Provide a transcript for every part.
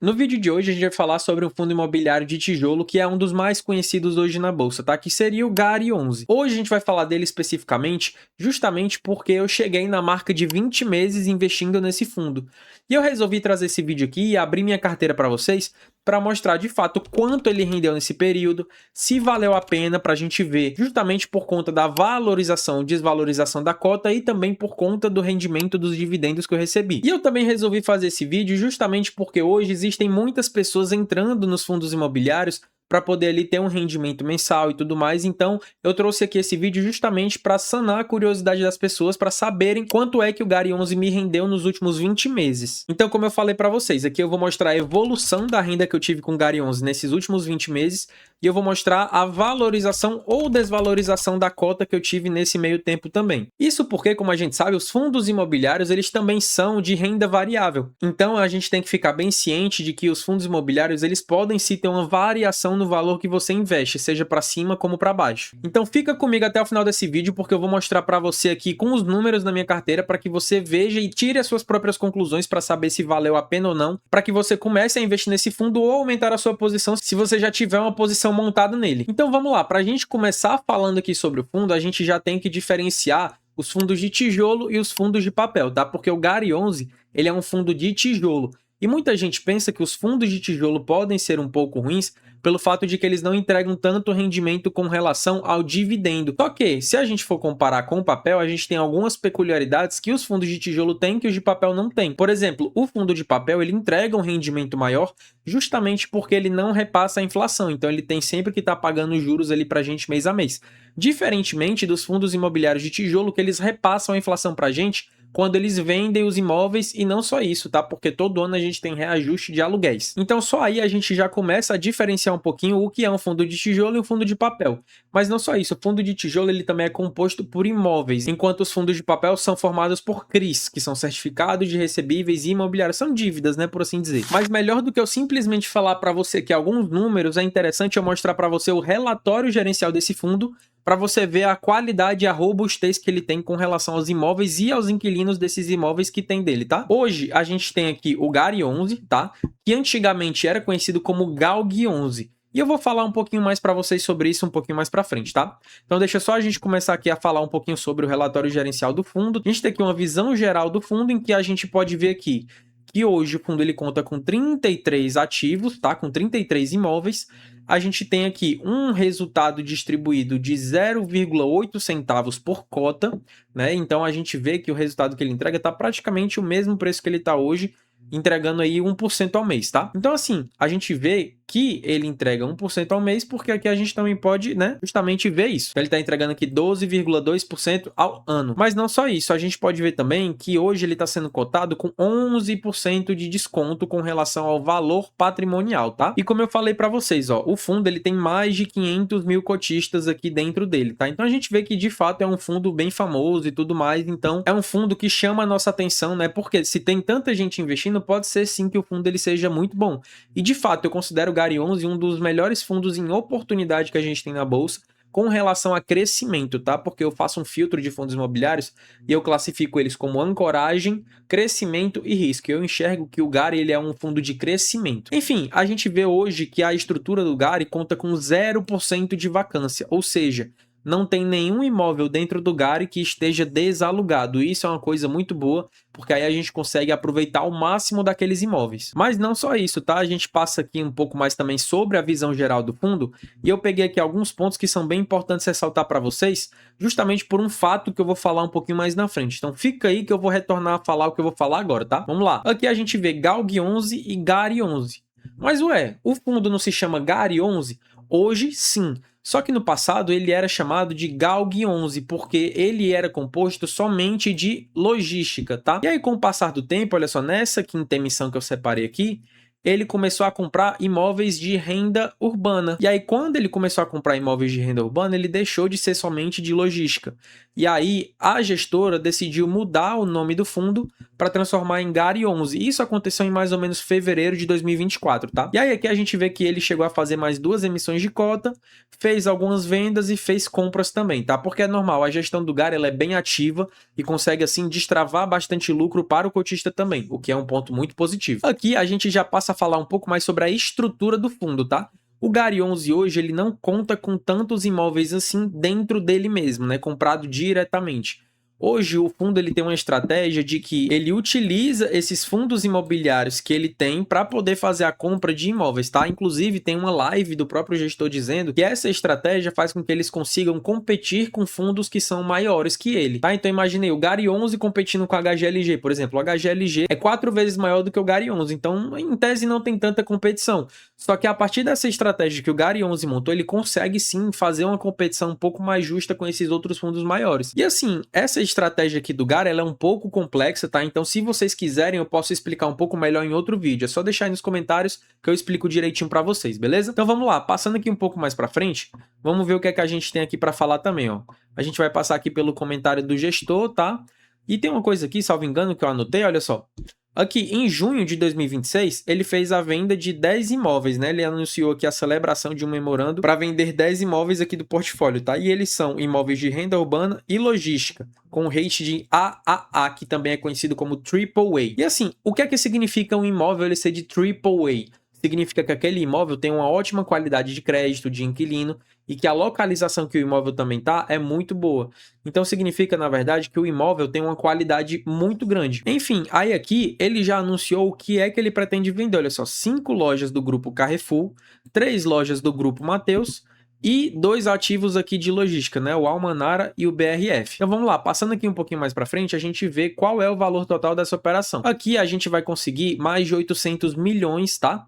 No vídeo de hoje a gente vai falar sobre um fundo imobiliário de tijolo que é um dos mais conhecidos hoje na bolsa, tá? Que seria o GARI 11. Hoje a gente vai falar dele especificamente justamente porque eu cheguei na marca de 20 meses investindo nesse fundo. E eu resolvi trazer esse vídeo aqui e abrir minha carteira para vocês para mostrar de fato quanto ele rendeu nesse período, se valeu a pena para a gente ver, justamente por conta da valorização e desvalorização da cota e também por conta do rendimento dos dividendos que eu recebi. E eu também resolvi fazer esse vídeo justamente porque hoje existem muitas pessoas entrando nos fundos imobiliários para poder ali ter um rendimento mensal e tudo mais. Então, eu trouxe aqui esse vídeo justamente para sanar a curiosidade das pessoas, para saberem quanto é que o GARI 11 me rendeu nos últimos 20 meses. Então, como eu falei para vocês, aqui eu vou mostrar a evolução da renda que eu tive com o GARI 11 nesses últimos 20 meses e eu vou mostrar a valorização ou desvalorização da cota que eu tive nesse meio tempo também. Isso porque, como a gente sabe, os fundos imobiliários, eles também são de renda variável. Então, a gente tem que ficar bem ciente de que os fundos imobiliários, eles podem sim ter uma variação no valor que você investe, seja para cima como para baixo. Então fica comigo até o final desse vídeo, porque eu vou mostrar para você aqui com os números na minha carteira para que você veja e tire as suas próprias conclusões para saber se valeu a pena ou não, para que você comece a investir nesse fundo ou aumentar a sua posição se você já tiver uma posição montada nele. Então vamos lá, para a gente começar falando aqui sobre o fundo, a gente já tem que diferenciar os fundos de tijolo e os fundos de papel, tá? Porque o GARI 11, ele é um fundo de tijolo. E muita gente pensa que os fundos de tijolo podem ser um pouco ruins pelo fato de que eles não entregam tanto rendimento com relação ao dividendo. Só que, se a gente for comparar com o papel, a gente tem algumas peculiaridades que os fundos de tijolo têm que os de papel não têm. Por exemplo, o fundo de papel ele entrega um rendimento maior justamente porque ele não repassa a inflação. Então, ele tem sempre que estar pagando juros ali para a gente mês a mês. Diferentemente dos fundos imobiliários de tijolo, que eles repassam a inflação para a gente quando eles vendem os imóveis, e não só isso, tá? Porque todo ano a gente tem reajuste de aluguéis. Então só aí a gente já começa a diferenciar um pouquinho o que é um fundo de tijolo e um fundo de papel. Mas não só isso, o fundo de tijolo ele também é composto por imóveis, enquanto os fundos de papel são formados por CRIs, que são certificados de recebíveis e imobiliários, são dívidas, né, por assim dizer. Mas melhor do que eu simplesmente falar para você que alguns números, é interessante eu mostrar para você o relatório gerencial desse fundo, para você ver a qualidade e a robustez que ele tem com relação aos imóveis e aos inquilinos desses imóveis que tem dele, tá? Hoje, a gente tem aqui o GARI 11, tá? Que antigamente era conhecido como GALG 11. E eu vou falar um pouquinho mais para vocês sobre isso um pouquinho mais para frente, tá? Então deixa só a gente começar aqui a falar um pouquinho sobre o relatório gerencial do fundo. A gente tem aqui uma visão geral do fundo em que a gente pode ver aqui que hoje o fundo ele conta com 33 ativos, tá? Com 33 imóveis. A gente tem aqui um resultado distribuído de 0,8 centavos por cota, né? Então a gente vê que o resultado que ele entrega está praticamente o mesmo preço que ele está hoje, entregando aí 1% ao mês, tá? Então assim, a gente vê que ele entrega 1% ao mês, porque aqui a gente também pode, né, justamente ver isso. Ele está entregando aqui 12,2% ao ano. Mas não só isso, a gente pode ver também que hoje ele está sendo cotado com 11% de desconto com relação ao valor patrimonial, tá? E como eu falei para vocês, ó, o fundo ele tem mais de 500 mil cotistas aqui dentro dele, tá? Então a gente vê que de fato é um fundo bem famoso e tudo mais, então é um fundo que chama a nossa atenção, né? Porque se tem tanta gente investindo, pode ser sim que o fundo ele seja muito bom. E de fato, eu considero o GARI 11 um dos melhores fundos em oportunidade que a gente tem na bolsa com relação a crescimento, tá? Porque eu faço um filtro de fundos imobiliários e eu classifico eles como ancoragem, crescimento e risco. Eu enxergo que o GARI ele é um fundo de crescimento. Enfim, a gente vê hoje que a estrutura do GARI conta com 0% de vacância, ou seja, não tem nenhum imóvel dentro do GARI que esteja desalugado. Isso é uma coisa muito boa, porque aí a gente consegue aproveitar o máximo daqueles imóveis. Mas não só isso, tá? A gente passa aqui um pouco mais também sobre a visão geral do fundo, e eu peguei aqui alguns pontos que são bem importantes ressaltar para vocês, justamente por um fato que eu vou falar um pouquinho mais na frente. Então fica aí que eu vou retornar a falar o que eu vou falar agora, tá? Vamos lá. Aqui a gente vê GALG 11 e GARI 11. Mas ué, o fundo não se chama GARI 11? Hoje sim. Só que no passado ele era chamado de GALG 11, porque ele era composto somente de logística, tá? E aí com o passar do tempo, olha só, nessa quinta emissão que eu separei aqui, ele começou a comprar imóveis de renda urbana. E aí quando ele começou a comprar imóveis de renda urbana, ele deixou de ser somente de logística. E aí a gestora decidiu mudar o nome do fundo para transformar em GARI 11. Isso aconteceu em mais ou menos fevereiro de 2024, tá? E aí aqui a gente vê que ele chegou a fazer mais 2 emissões de cota, fez algumas vendas e fez compras também, tá? Porque é normal, a gestão do GARI ela é bem ativa e consegue assim destravar bastante lucro para o cotista também, o que é um ponto muito positivo. Aqui a gente já passa a falar um pouco mais sobre a estrutura do fundo, tá? O GARI 11 hoje ele não conta com tantos imóveis assim dentro dele mesmo, né, comprado diretamente. Hoje o fundo ele tem uma estratégia de que ele utiliza esses fundos imobiliários que ele tem para poder fazer a compra de imóveis, tá? Inclusive tem uma live do próprio gestor dizendo que essa estratégia faz com que eles consigam competir com fundos que são maiores que ele, tá? Então imaginei o GARI 11 competindo com a HGLG, por exemplo. O HGLG é 4 vezes maior do que o GARI 11, então em tese não tem tanta competição. Só que a partir dessa estratégia que o GARI 11 montou, ele consegue sim fazer uma competição um pouco mais justa com esses outros fundos maiores. E assim, essa estratégia aqui do GARI ela é um pouco complexa, tá? Então se vocês quiserem eu posso explicar um pouco melhor em outro vídeo. É só deixar aí nos comentários que eu explico direitinho para vocês, beleza? Então vamos lá, passando aqui um pouco mais para frente, vamos ver o que é que a gente tem aqui para falar também, ó. A gente vai passar aqui pelo comentário do gestor, tá? E tem uma coisa aqui, salvo engano, que eu anotei, olha só. Aqui, em junho de 2026, ele fez a venda de 10 imóveis, né? Ele anunciou aqui a celebração de um memorando para vender 10 imóveis aqui do portfólio, tá? E eles são imóveis de renda urbana e logística, com rate de AAA, que também é conhecido como AAA. E assim, o que é que significa um imóvel ele ser de AAA? Significa que aquele imóvel tem uma ótima qualidade de crédito, de inquilino, e que a localização que o imóvel também tá é muito boa. Então significa, na verdade, que o imóvel tem uma qualidade muito grande. Enfim, aí aqui ele já anunciou o que é que ele pretende vender. Olha só, 5 lojas do grupo Carrefour, 3 lojas do grupo Mateus e 2 ativos aqui de logística, né? O Almanara e o BRF. Então vamos lá, passando aqui um pouquinho mais para frente, a gente vê qual é o valor total dessa operação. Aqui a gente vai conseguir mais de 800 milhões, tá?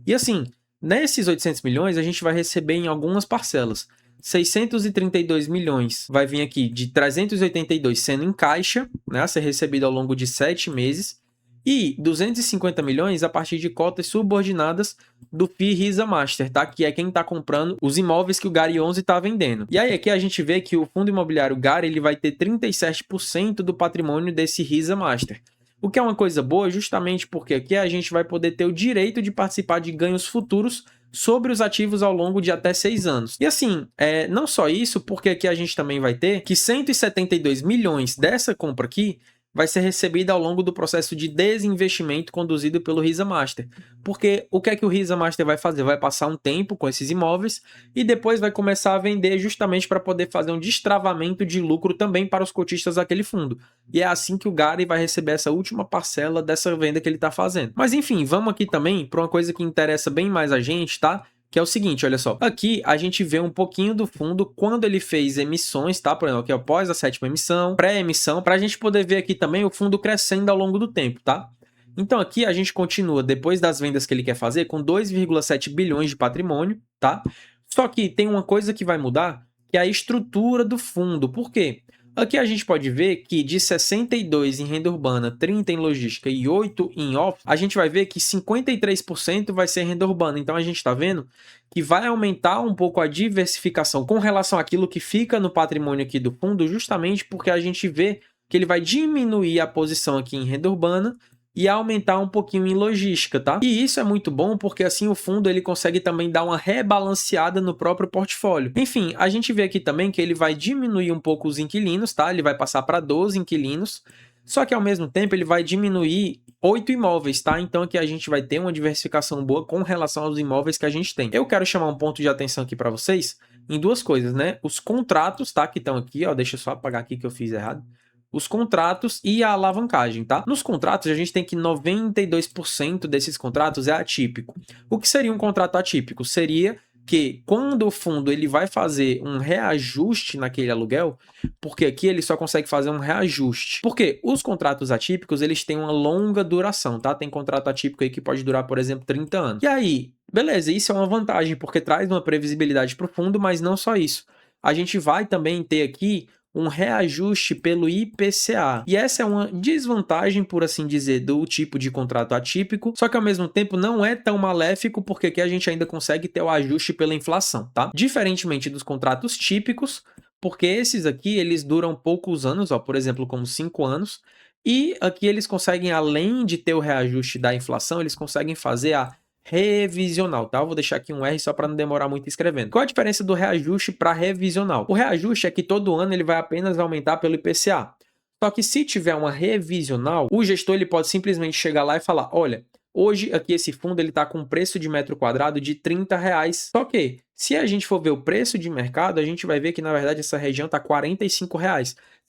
E assim, nesses 800 milhões, a gente vai receber em algumas parcelas. 632 milhões vai vir aqui de 382 sendo em caixa, né, a ser recebido ao longo de 7 meses. E 250 milhões a partir de cotas subordinadas do FII Risa Master, tá? Que é quem está comprando os imóveis que o GARI 11 está vendendo. E aí aqui a gente vê que o fundo imobiliário GARI ele vai ter 37% do patrimônio desse Risa Master. O que é uma coisa boa justamente porque aqui a gente vai poder ter o direito de participar de ganhos futuros sobre os ativos ao longo de até 6 anos. E assim, não só isso, porque aqui a gente também vai ter que 172 milhões dessa compra aqui vai ser recebida ao longo do processo de desinvestimento conduzido pelo Risa Master. Porque o que é que o Risa Master vai fazer? Vai passar um tempo com esses imóveis e depois vai começar a vender justamente para poder fazer um destravamento de lucro também para os cotistas daquele fundo. E é assim que o GARI vai receber essa última parcela dessa venda que ele está fazendo. Mas enfim, vamos aqui também para uma coisa que interessa bem mais a gente, tá? Que é o seguinte, olha só. Aqui a gente vê um pouquinho do fundo quando ele fez emissões, tá? Por exemplo, aqui após a 7ª emissão, pré-emissão, para a gente poder ver aqui também o fundo crescendo ao longo do tempo, tá? Então aqui a gente continua, depois das vendas que ele quer fazer, com 2,7 bilhões de patrimônio, tá? Só que tem uma coisa que vai mudar, que é a estrutura do fundo. Por quê? Aqui a gente pode ver que de 62 em renda urbana, 30 em logística e 8 em office, a gente vai ver que 53% vai ser renda urbana. Então a gente está vendo que vai aumentar um pouco a diversificação com relação àquilo que fica no patrimônio aqui do fundo, justamente porque a gente vê que ele vai diminuir a posição aqui em renda urbana e aumentar um pouquinho em logística, tá? E isso é muito bom porque assim o fundo ele consegue também dar uma rebalanceada no próprio portfólio. Enfim, a gente vê aqui também que ele vai diminuir um pouco os inquilinos, tá? Ele vai passar para 12 inquilinos, só que ao mesmo tempo ele vai diminuir 8 imóveis, tá? Então aqui a gente vai ter uma diversificação boa com relação aos imóveis que a gente tem. Eu quero chamar um ponto de atenção aqui para vocês em duas coisas, né? Os contratos, tá? Que estão aqui, ó, deixa eu só apagar aqui que eu fiz errado. Os contratos e a alavancagem, tá? Nos contratos, a gente tem que 92% desses contratos é atípico. O que seria um contrato atípico? Seria que quando o fundo ele vai fazer um reajuste naquele aluguel, porque aqui ele só consegue fazer um reajuste. Porque os contratos atípicos, eles têm uma longa duração, tá? Tem contrato atípico aí que pode durar, por exemplo, 30 anos. E aí, beleza, isso é uma vantagem, porque traz uma previsibilidade para o fundo, mas não só isso. A gente vai também ter aqui um reajuste pelo IPCA. E essa é uma desvantagem, por assim dizer, do tipo de contrato atípico, só que ao mesmo tempo não é tão maléfico, porque aqui a gente ainda consegue ter o ajuste pela inflação, tá? Diferentemente dos contratos típicos, porque esses aqui, eles duram poucos anos, ó, por exemplo, como 5 anos, e aqui eles conseguem, além de ter o reajuste da inflação, eles conseguem fazer a revisional, tá? Eu vou deixar aqui um R só para não demorar muito escrevendo. Qual a diferença do reajuste para revisional? O reajuste é que todo ano ele vai apenas aumentar pelo IPCA. Só que se tiver uma revisional, o gestor ele pode simplesmente chegar lá e falar, olha, hoje aqui esse fundo ele está com um preço de metro quadrado de R$ 30. Só que se a gente for ver o preço de mercado, a gente vai ver que na verdade essa região está R$ 45.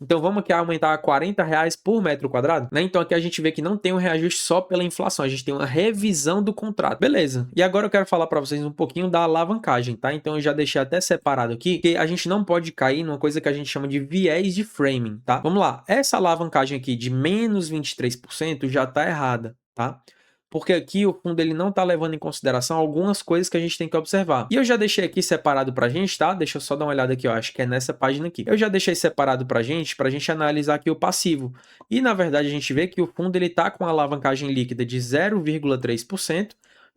Então vamos aqui aumentar a R$ 40 por metro quadrado, né? Então aqui a gente vê que não tem um reajuste só pela inflação, a gente tem uma revisão do contrato. Beleza. E agora eu quero falar para vocês um pouquinho da alavancagem, tá? Então eu já deixei até separado aqui, que a gente não pode cair numa coisa que a gente chama de viés de framing, tá? Vamos lá. Essa alavancagem aqui de menos 23% já tá errada, tá? Porque aqui o fundo ele não está levando em consideração algumas coisas que a gente tem que observar. E eu já deixei aqui separado para a gente, tá? Deixa eu só dar uma olhada aqui, eu acho que é nessa página aqui. Eu já deixei separado para a gente analisar aqui o passivo. E na verdade a gente vê que o fundo ele está com uma alavancagem líquida de 0,3%.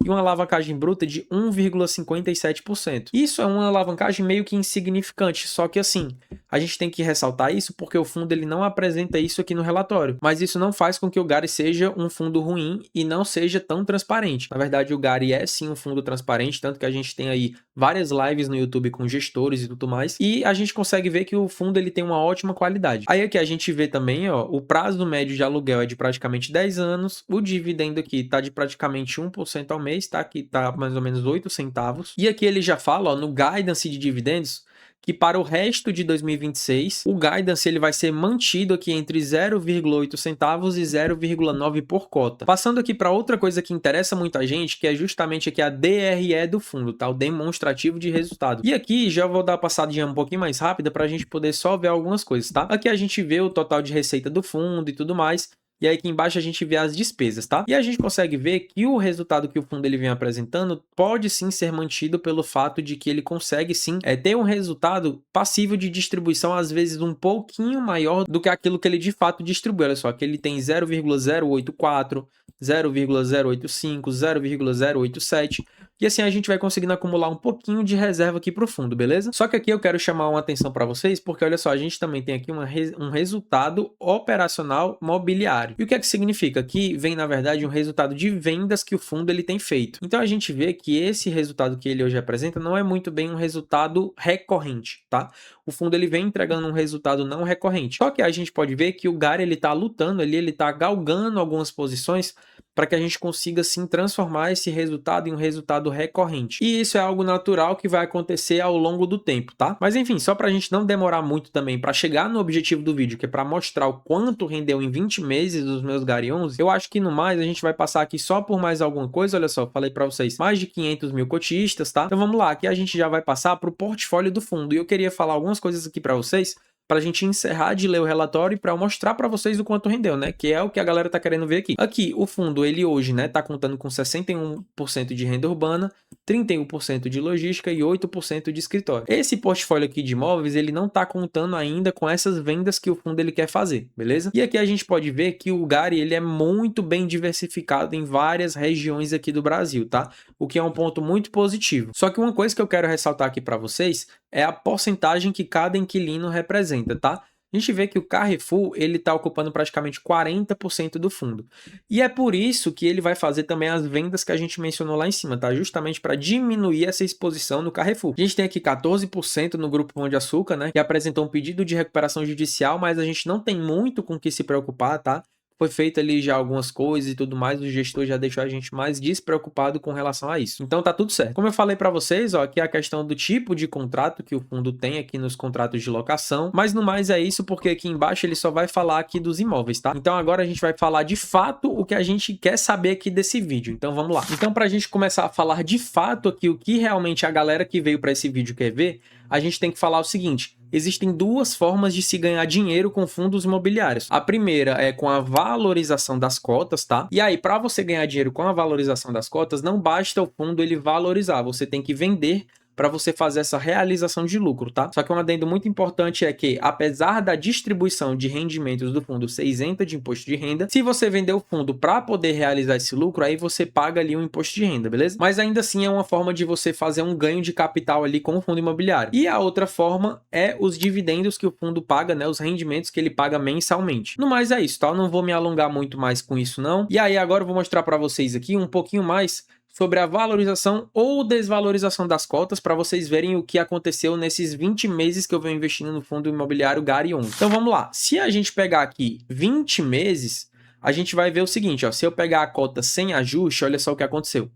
E uma alavancagem bruta de 1,57%. Isso é uma alavancagem meio que insignificante, só que assim, a gente tem que ressaltar isso porque o fundo ele não apresenta isso aqui no relatório, mas isso não faz com que o GARI seja um fundo ruim e não seja tão transparente. Na verdade, o GARI é sim um fundo transparente, tanto que a gente tem aí várias lives no YouTube com gestores e tudo mais, e a gente consegue ver que o fundo ele tem uma ótima qualidade. Aí aqui a gente vê também, ó, o prazo médio de aluguel é de praticamente 10 anos, o dividendo aqui tá de praticamente 1% ao mês, tá? Aqui tá mais ou menos 8 centavos. E aqui ele já fala, ó, no guidance de dividendos, que para o resto de 2026, o guidance ele vai ser mantido aqui entre 0,8 centavos e 0,9 por cota. Passando aqui para outra coisa que interessa muita gente, que é justamente aqui a DRE do fundo, tá? O demonstrativo de resultado. E aqui já vou dar uma passadinha um pouquinho mais rápida para a gente poder só ver algumas coisas, tá? Aqui a gente vê o total de receita do fundo e tudo mais. E aí aqui embaixo a gente vê as despesas, tá? E a gente consegue ver que o resultado que o fundo ele vem apresentando pode sim ser mantido pelo fato de que ele consegue sim ter um resultado passível de distribuição, às vezes um pouquinho maior do que aquilo que ele de fato distribui. Olha só, que ele tem 0,084, 0,085, 0,087. E assim a gente vai conseguindo acumular um pouquinho de reserva aqui para o fundo, beleza? Só que aqui eu quero chamar uma atenção para vocês, porque olha só, a gente também tem aqui um resultado operacional mobiliário. E o que é que significa? Aqui vem, na verdade, um resultado de vendas que o fundo ele tem feito. Então a gente vê que esse resultado que ele hoje apresenta não é muito bem um resultado recorrente, tá? O fundo ele vem entregando um resultado não recorrente. Só que a gente pode ver que o GARI ele está lutando ali, ele está galgando algumas posições para que a gente consiga sim transformar esse resultado em um resultado recorrente. E isso é algo natural que vai acontecer ao longo do tempo, tá? Mas enfim, só para a gente não demorar muito também para chegar no objetivo do vídeo, que é para mostrar o quanto rendeu em 20 meses os meus GARI 11, eu acho que no mais a gente vai passar aqui só por mais alguma coisa. Olha só, falei para vocês, mais de 500 mil cotistas, tá? Então vamos lá, aqui a gente já vai passar para o portfólio do fundo. E eu queria falar algumas coisas aqui para vocês, para a gente encerrar de ler o relatório e para eu mostrar para vocês o quanto rendeu, né? Que é o que a galera tá querendo ver aqui. Aqui, o fundo, ele hoje, né, tá contando com 61% de renda urbana, 31% de logística e 8% de escritório. Esse portfólio aqui de imóveis, ele não tá contando ainda com essas vendas que o fundo ele quer fazer, beleza? E aqui a gente pode ver que o GARI, ele é muito bem diversificado em várias regiões aqui do Brasil, tá? O que é um ponto muito positivo. Só que uma coisa que eu quero ressaltar aqui para vocês é a porcentagem que cada inquilino representa, tá? A gente vê que o Carrefour, ele está ocupando praticamente 40% do fundo. E é por isso que ele vai fazer também as vendas que a gente mencionou lá em cima, tá? Justamente para diminuir essa exposição no Carrefour. A gente tem aqui 14% no Grupo Pão de Açúcar, né? Que apresentou um pedido de recuperação judicial, mas a gente não tem muito com o que se preocupar, tá? Foi feito ali já algumas coisas e tudo mais, o gestor já deixou a gente mais despreocupado com relação a isso. Então tá tudo certo. Como eu falei para vocês, ó, aqui é a questão do tipo de contrato que o fundo tem aqui nos contratos de locação, mas no mais é isso, porque aqui embaixo ele só vai falar aqui dos imóveis, tá? Então agora a gente vai falar de fato o que a gente quer saber aqui desse vídeo. Então vamos lá. Então pra gente começar a falar de fato aqui o que realmente a galera que veio para esse vídeo quer ver, a gente tem que falar o seguinte: existem duas formas de se ganhar dinheiro com fundos imobiliários. A primeira é com a valorização das cotas, tá? E aí, para você ganhar dinheiro com a valorização das cotas, não basta o fundo ele valorizar, você tem que vender para você fazer essa realização de lucro, tá? Só que um adendo muito importante é que, apesar da distribuição de rendimentos do fundo ser isenta de imposto de renda, se você vender o fundo para poder realizar esse lucro, aí você paga ali um imposto de renda, beleza? Mas ainda assim é uma forma de você fazer um ganho de capital ali com o fundo imobiliário. E a outra forma é os dividendos que o fundo paga, né? Os rendimentos que ele paga mensalmente. No mais é isso, tá? Eu não vou me alongar muito mais com isso não. E aí agora eu vou mostrar para vocês aqui um pouquinho mais sobre a valorização ou desvalorização das cotas para vocês verem o que aconteceu nesses 20 meses que eu venho investindo no fundo imobiliário Gari 11. Então vamos lá, se a gente pegar aqui 20 meses, a gente vai ver o seguinte, ó, se eu pegar a cota sem ajuste, olha só o que aconteceu.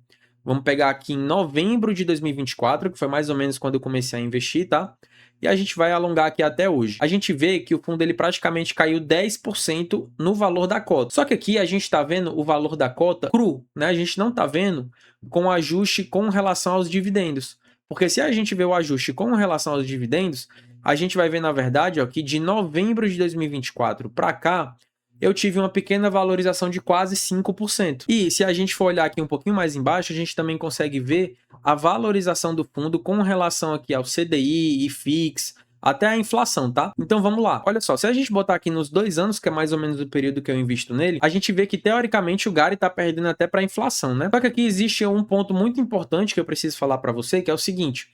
Vamos pegar aqui em novembro de 2024, que foi mais ou menos quando eu comecei a investir, tá? E a gente vai alongar aqui até hoje. A gente vê que o fundo ele praticamente caiu 10% no valor da cota. Só que aqui a gente está vendo o valor da cota cru, né? A gente não está vendo com ajuste com relação aos dividendos. Porque se a gente vê o ajuste com relação aos dividendos, a gente vai ver, na verdade, ó, que de novembro de 2024 para cá, eu tive uma pequena valorização de quase 5%. E se a gente for olhar aqui um pouquinho mais embaixo, a gente também consegue ver a valorização do fundo com relação aqui ao CDI, IFIX, até a inflação, tá? Então vamos lá. Olha só, se a gente botar aqui nos 2 anos, que é mais ou menos o período que eu invisto nele, a gente vê que teoricamente o Gari tá perdendo até para a inflação, né? Só que aqui existe um ponto muito importante que eu preciso falar para você, que é o seguinte: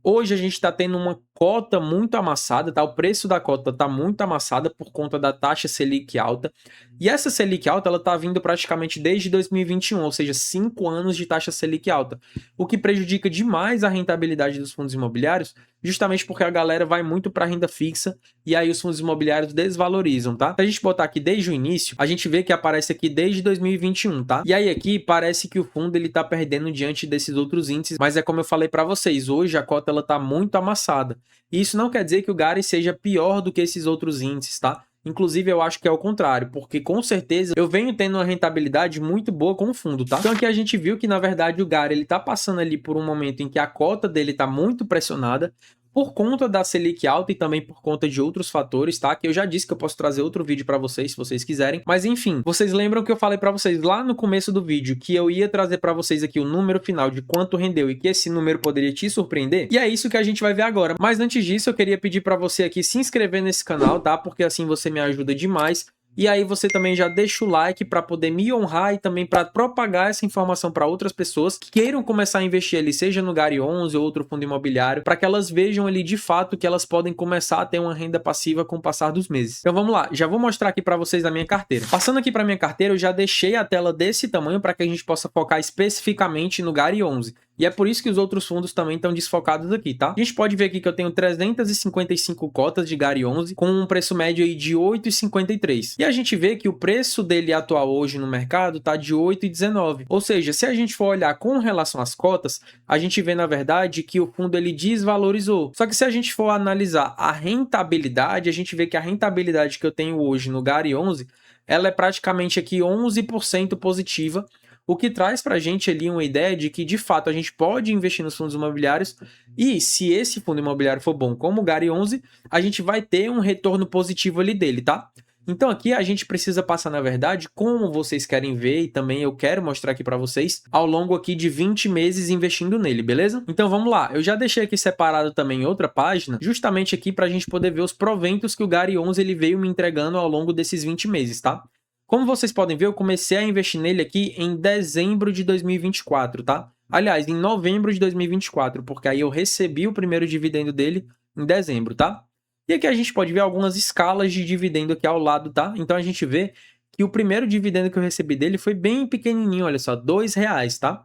hoje a gente está tendo uma cota muito amassada, tá? O preço da cota está muito amassada por conta da taxa Selic alta. E essa Selic alta, ela está vindo praticamente desde 2021, ou seja, 5 anos de taxa Selic alta. O que prejudica demais a rentabilidade dos fundos imobiliários, justamente porque a galera vai muito para renda fixa e aí os fundos imobiliários desvalorizam, tá? Se a gente botar aqui desde o início, a gente vê que aparece aqui desde 2021, tá? E aí aqui parece que o fundo ele tá perdendo diante desses outros índices, mas é como eu falei para vocês, hoje a cota ela tá muito amassada. E isso não quer dizer que o Gari seja pior do que esses outros índices, tá? Inclusive, eu acho que é o contrário, porque com certeza eu venho tendo uma rentabilidade muito boa com o fundo, tá? Então aqui a gente viu que, na verdade, o Gari ele tá passando ali por um momento em que a cota dele tá muito pressionada, por conta da Selic alta e também por conta de outros fatores, tá? Que eu já disse que eu posso trazer outro vídeo para vocês, se vocês quiserem. Mas enfim, vocês lembram que eu falei para vocês lá no começo do vídeo que eu ia trazer para vocês aqui o número final de quanto rendeu e que esse número poderia te surpreender? E é isso que a gente vai ver agora. Mas antes disso, eu queria pedir para você aqui se inscrever nesse canal, tá? Porque assim você me ajuda demais. E aí você também já deixa o like para poder me honrar e também para propagar essa informação para outras pessoas que queiram começar a investir ali, seja no Gari 11 ou outro fundo imobiliário, para que elas vejam ali de fato que elas podem começar a ter uma renda passiva com o passar dos meses. Então vamos lá, já vou mostrar aqui para vocês a minha carteira. Passando aqui para minha carteira, eu já deixei a tela desse tamanho para que a gente possa focar especificamente no Gari 11. E é por isso que os outros fundos também estão desfocados aqui, tá? A gente pode ver aqui que eu tenho 355 cotas de Gari 11 com um preço médio aí de 8,53. E a gente vê que o preço dele atual hoje no mercado tá de 8,19. Ou seja, se a gente for olhar com relação às cotas, a gente vê na verdade que o fundo ele desvalorizou. Só que se a gente for analisar a rentabilidade, a gente vê que a rentabilidade que eu tenho hoje no Gari 11, ela é praticamente aqui 11% positiva, o que traz para a gente ali uma ideia de que, de fato, a gente pode investir nos fundos imobiliários e, se esse fundo imobiliário for bom como o Gari 11, a gente vai ter um retorno positivo ali dele, tá? Então aqui a gente precisa passar, na verdade, como vocês querem ver e também eu quero mostrar aqui para vocês, ao longo aqui de 20 meses investindo nele, beleza? Então vamos lá, eu já deixei aqui separado também outra página, justamente aqui para a gente poder ver os proventos que o Gari 11 ele veio me entregando ao longo desses 20 meses, tá? Como vocês podem ver, eu comecei a investir nele aqui em dezembro de 2024, tá? Aliás, em novembro de 2024, porque aí eu recebi o primeiro dividendo dele em dezembro, tá? E aqui a gente pode ver algumas escalas de dividendo aqui ao lado, tá? Então a gente vê que o primeiro dividendo que eu recebi dele foi bem pequenininho, olha só, R$2, tá?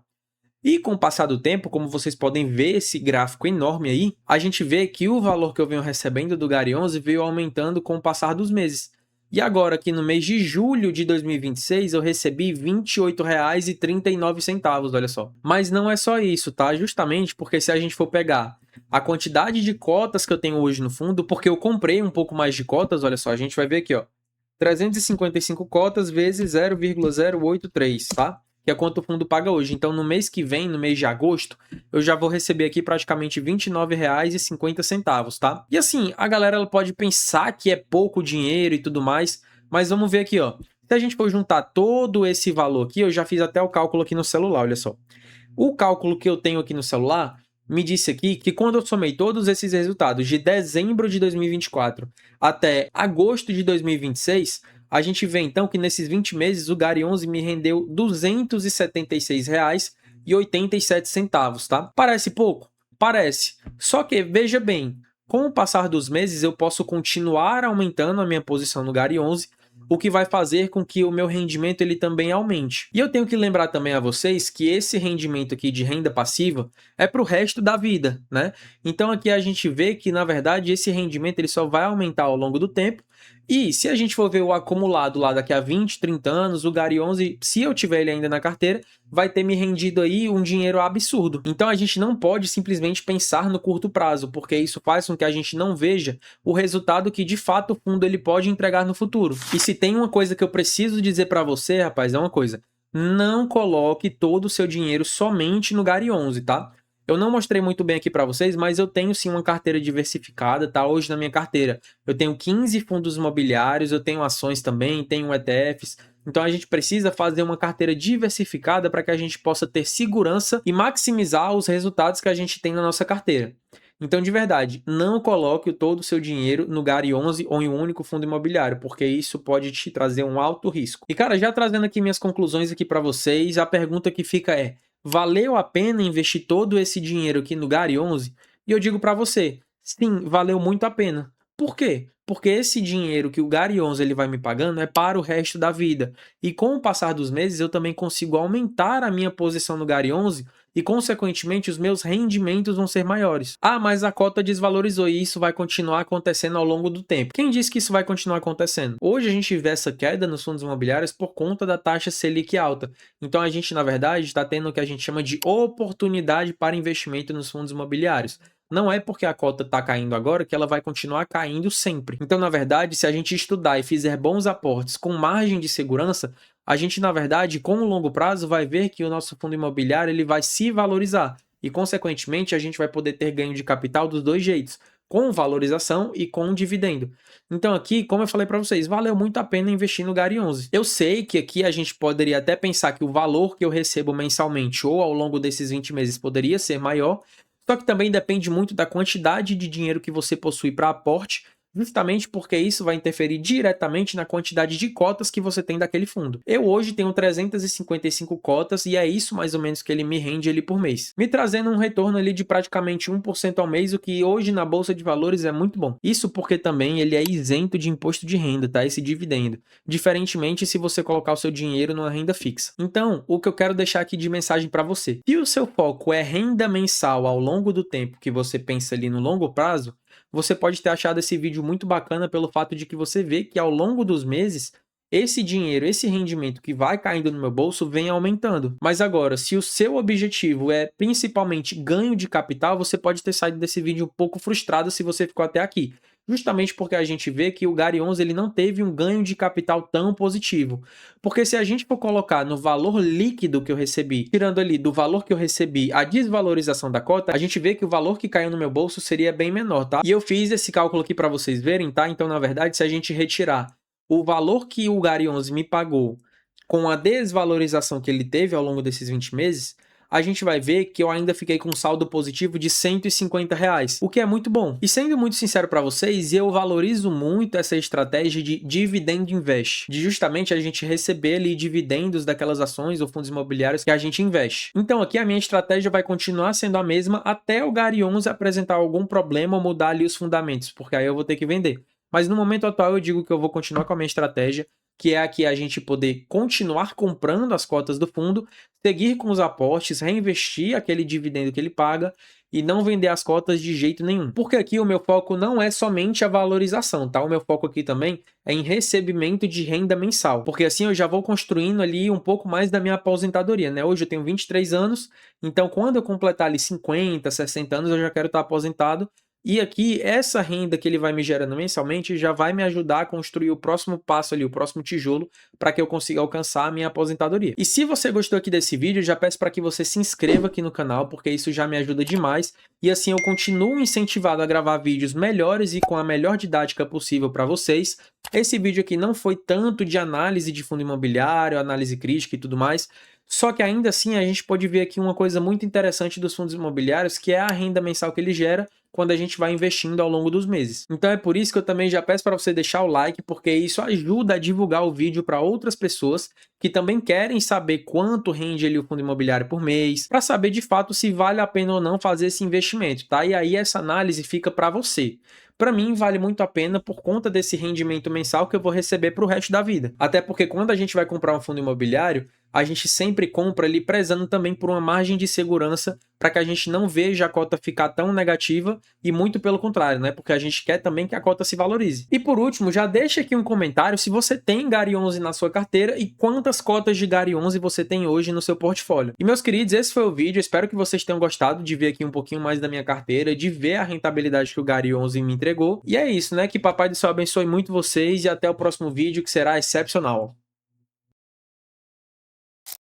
E com o passar do tempo, como vocês podem ver esse gráfico enorme aí, a gente vê que o valor que eu venho recebendo do Gari 11 veio aumentando com o passar dos meses. E agora, aqui no mês de julho de 2026, eu recebi R$28,39, olha só. Mas não é só isso, tá? Justamente porque se a gente for pegar a quantidade de cotas que eu tenho hoje no fundo, porque eu comprei um pouco mais de cotas, olha só, a gente vai ver aqui, ó. 355 cotas vezes 0,083, tá? Que é quanto o fundo paga hoje. Então, no mês que vem, no mês de agosto, eu já vou receber aqui praticamente R$29,50, tá? E assim, a galera ela pode pensar que é pouco dinheiro e tudo mais, mas vamos ver aqui, ó. Se a gente for juntar todo esse valor aqui, eu já fiz até o cálculo aqui no celular, olha só. O cálculo que eu tenho aqui no celular me disse aqui que quando eu somei todos esses resultados de dezembro de 2024 até agosto de 2026, a gente vê então que nesses 20 meses o Gari 11 me rendeu R$ 276,87, tá? Parece pouco? Parece. Só que, veja bem, com o passar dos meses eu posso continuar aumentando a minha posição no Gari 11, o que vai fazer com que o meu rendimento ele também aumente. E eu tenho que lembrar também a vocês que esse rendimento aqui de renda passiva é para o resto da vida, né? Então aqui a gente vê que, na verdade, esse rendimento ele só vai aumentar ao longo do tempo. E se a gente for ver o acumulado lá daqui a 20, 30 anos, o Gari 11, se eu tiver ele ainda na carteira, vai ter me rendido aí um dinheiro absurdo. Então a gente não pode simplesmente pensar no curto prazo, porque isso faz com que a gente não veja o resultado que de fato o fundo ele pode entregar no futuro. E se tem uma coisa que eu preciso dizer para você, rapaz, é uma coisa: não coloque todo o seu dinheiro somente no Gari 11, tá? Eu não mostrei muito bem aqui para vocês, mas eu tenho sim uma carteira diversificada, tá? Hoje na minha carteira eu tenho 15 fundos imobiliários, eu tenho ações também, tenho ETFs. Então a gente precisa fazer uma carteira diversificada para que a gente possa ter segurança e maximizar os resultados que a gente tem na nossa carteira. Então, de verdade, não coloque todo o seu dinheiro no Gari 11 ou em um único fundo imobiliário, porque isso pode te trazer um alto risco. E cara, já trazendo aqui minhas conclusões aqui para vocês, a pergunta que fica é: valeu a pena investir todo esse dinheiro aqui no Gari 11? E eu digo para você, sim, valeu muito a pena. Por quê? Porque esse dinheiro que o Gari 11 ele vai me pagando é para o resto da vida. E com o passar dos meses, eu também consigo aumentar a minha posição no Gari 11 e, consequentemente, os meus rendimentos vão ser maiores. Ah, mas a cota desvalorizou e isso vai continuar acontecendo ao longo do tempo. Quem disse que isso vai continuar acontecendo? Hoje a gente vê essa queda nos fundos imobiliários por conta da taxa Selic alta. Então a gente, na verdade, está tendo o que a gente chama de oportunidade para investimento nos fundos imobiliários. Não é porque a cota está caindo agora que ela vai continuar caindo sempre. Então, na verdade, se a gente estudar e fizer bons aportes com margem de segurança, a gente, na verdade, com o longo prazo, vai ver que o nosso fundo imobiliário ele vai se valorizar. E, consequentemente, a gente vai poder ter ganho de capital dos dois jeitos, com valorização e com dividendo. Então aqui, como eu falei para vocês, valeu muito a pena investir no Gari 11. Eu sei que aqui a gente poderia até pensar que o valor que eu recebo mensalmente ou ao longo desses 20 meses poderia ser maior, só que também depende muito da quantidade de dinheiro que você possui para aporte, justamente porque isso vai interferir diretamente na quantidade de cotas que você tem daquele fundo. Eu hoje tenho 355 cotas e é isso mais ou menos que ele me rende ali por mês, me trazendo um retorno ali de praticamente 1% ao mês, o que hoje na Bolsa de Valores é muito bom. Isso porque também ele é isento de imposto de renda, tá? Esse dividendo. Diferentemente se você colocar o seu dinheiro numa renda fixa. Então, o que eu quero deixar aqui de mensagem para você: se o seu foco é renda mensal ao longo do tempo que você pensa ali no longo prazo, você pode ter achado esse vídeo muito bacana pelo fato de que você vê que ao longo dos meses, esse dinheiro, esse rendimento que vai caindo no meu bolso vem aumentando. Mas agora, se o seu objetivo é principalmente ganho de capital, você pode ter saído desse vídeo um pouco frustrado se você ficou até aqui. Justamente porque a gente vê que o Gari 11 ele não teve um ganho de capital tão positivo. Porque se a gente for colocar no valor líquido que eu recebi, tirando ali do valor que eu recebi a desvalorização da cota, a gente vê que o valor que caiu no meu bolso seria bem menor, tá? E eu fiz esse cálculo aqui para vocês verem, tá? Então, na verdade, se a gente retirar o valor que o Gari 11 me pagou com a desvalorização que ele teve ao longo desses 20 meses, a gente vai ver que eu ainda fiquei com um saldo positivo de R$ 150, o que é muito bom. E sendo muito sincero para vocês, eu valorizo muito essa estratégia de dividend invest, de justamente a gente receber ali dividendos daquelas ações ou fundos imobiliários que a gente investe. Então aqui a minha estratégia vai continuar sendo a mesma até o Gari 11 apresentar algum problema ou mudar ali os fundamentos, porque aí eu vou ter que vender. Mas no momento atual eu digo que eu vou continuar com a minha estratégia, que é aqui a gente poder continuar comprando as cotas do fundo, seguir com os aportes, reinvestir aquele dividendo que ele paga e não vender as cotas de jeito nenhum. Porque aqui o meu foco não é somente a valorização, tá? O meu foco aqui também é em recebimento de renda mensal, porque assim eu já vou construindo ali um pouco mais da minha aposentadoria, né? Hoje eu tenho 23 anos, então quando eu completar ali 50, 60 anos eu já quero estar aposentado. E aqui, essa renda que ele vai me gerando mensalmente já vai me ajudar a construir o próximo passo ali, o próximo tijolo, para que eu consiga alcançar a minha aposentadoria. E se você gostou aqui desse vídeo, já peço para que você se inscreva aqui no canal, porque isso já me ajuda demais. E assim eu continuo incentivado a gravar vídeos melhores e com a melhor didática possível para vocês. Esse vídeo aqui não foi tanto de análise de fundo imobiliário, análise crítica e tudo mais. Só que ainda assim a gente pode ver aqui uma coisa muito interessante dos fundos imobiliários, que é a renda mensal que ele gera quando a gente vai investindo ao longo dos meses. Então é por isso que eu também já peço para você deixar o like, porque isso ajuda a divulgar o vídeo para outras pessoas que também querem saber quanto rende ali o fundo imobiliário por mês, para saber de fato se vale a pena ou não fazer esse investimento, tá? E aí essa análise fica para você. Para mim, vale muito a pena por conta desse rendimento mensal que eu vou receber para o resto da vida. Até porque quando a gente vai comprar um fundo imobiliário, a gente sempre compra ali prezando também por uma margem de segurança para que a gente não veja a cota ficar tão negativa e muito pelo contrário, né? Porque a gente quer também que a cota se valorize. E por último, já deixa aqui um comentário se você tem Gari 11 na sua carteira e quantas cotas de Gari 11 você tem hoje no seu portfólio. E meus queridos, esse foi o vídeo. Espero que vocês tenham gostado de ver aqui um pouquinho mais da minha carteira, de ver a rentabilidade que o Gari 11 me entregou. E é isso, né? Que Papai do Céu abençoe muito vocês e até o próximo vídeo que será excepcional.